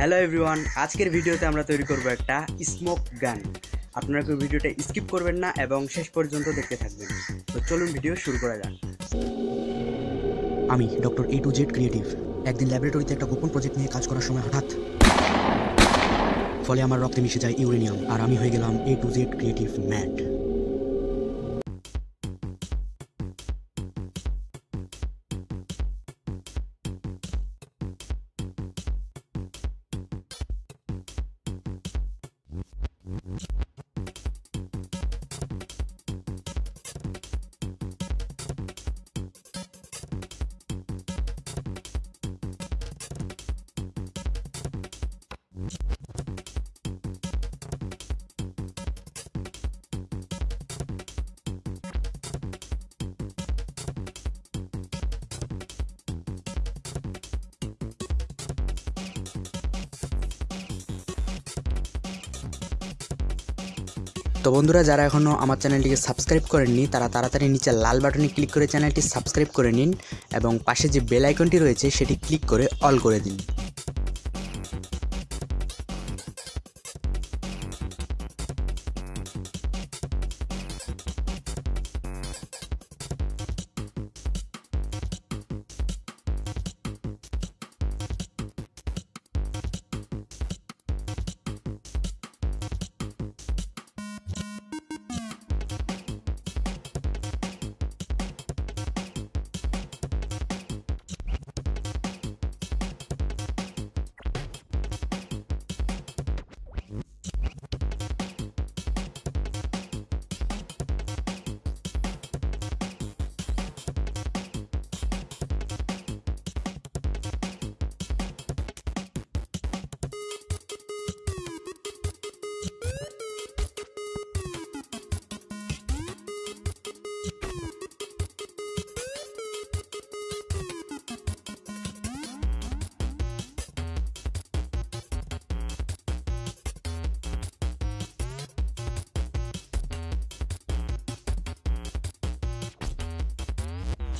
Hello everyone, আজকের ভিডিওতে আমরা তৈরি করব একটা স্মোক গান। আপনারা কেউ ভিডিওটা স্কিপ করবেন না এবং শেষ পর্যন্ত দেখতে থাকবেন। তো চলুন ভিডিও শুরু করা যাক। আমি doctor A to Z creative একদিন ল্যাবরেটরিতে একটা গোপন প্রজেক্ট নিয়ে কাজ করার সময় হঠাৎ ফলে আমার রক্তে মিশে যায় ইউরেনিয়াম আর আমি হয়ে গেলাম A to Z creative mad. তো বন্ধুরা, যারা এখনও আমার চ্যানেলটিকে সাবস্ক্রাইব করেননি তারা তাড়াতাড়ি নিচে লাল বাটনে ক্লিক করে চ্যানেলটি সাবস্ক্রাইব করে নিন এবং পাশে যে বেল আইকনটি রয়েছে সেটি ক্লিক করে অল করে দিন।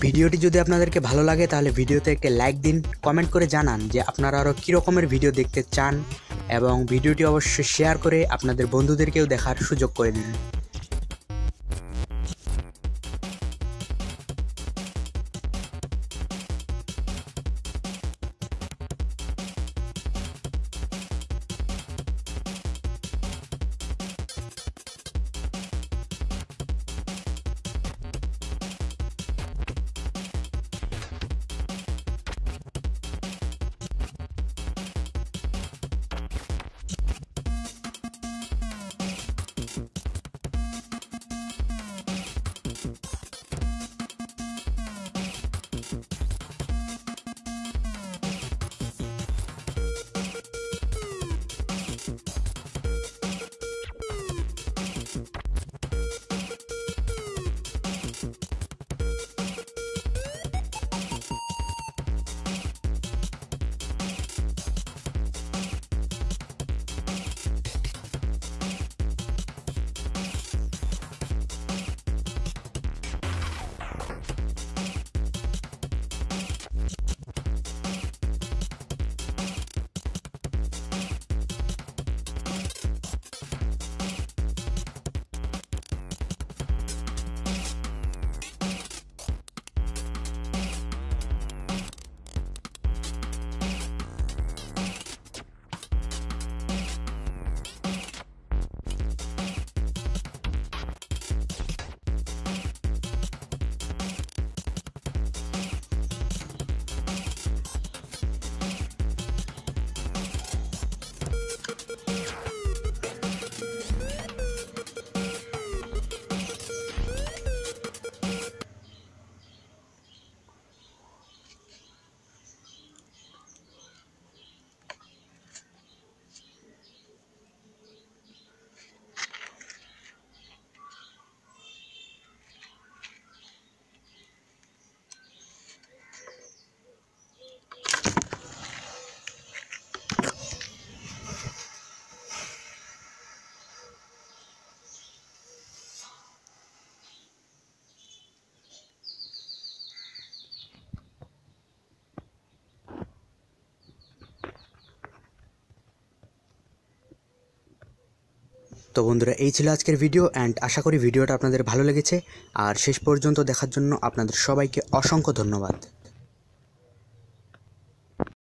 ভিডিওটি যদি আপনাদেরকে ভালো লাগে তাহলে ভিডিওতে একটা লাইক দিন, কমেন্ট করে জানান যে আপনারা আরও কী রকমের ভিডিও দেখতে চান এবং ভিডিওটি অবশ্যই শেয়ার করে আপনাদের বন্ধুদেরকেও দেখার সুযোগ করে দিন। তো বন্ধুরা, এই ছিল আজকের ভিডিও অ্যান্ড আশা করি ভিডিওটা আপনাদের ভালো লেগেছে। আর শেষ পর্যন্ত দেখার জন্য আপনাদের সবাইকে অসংখ্য ধন্যবাদ।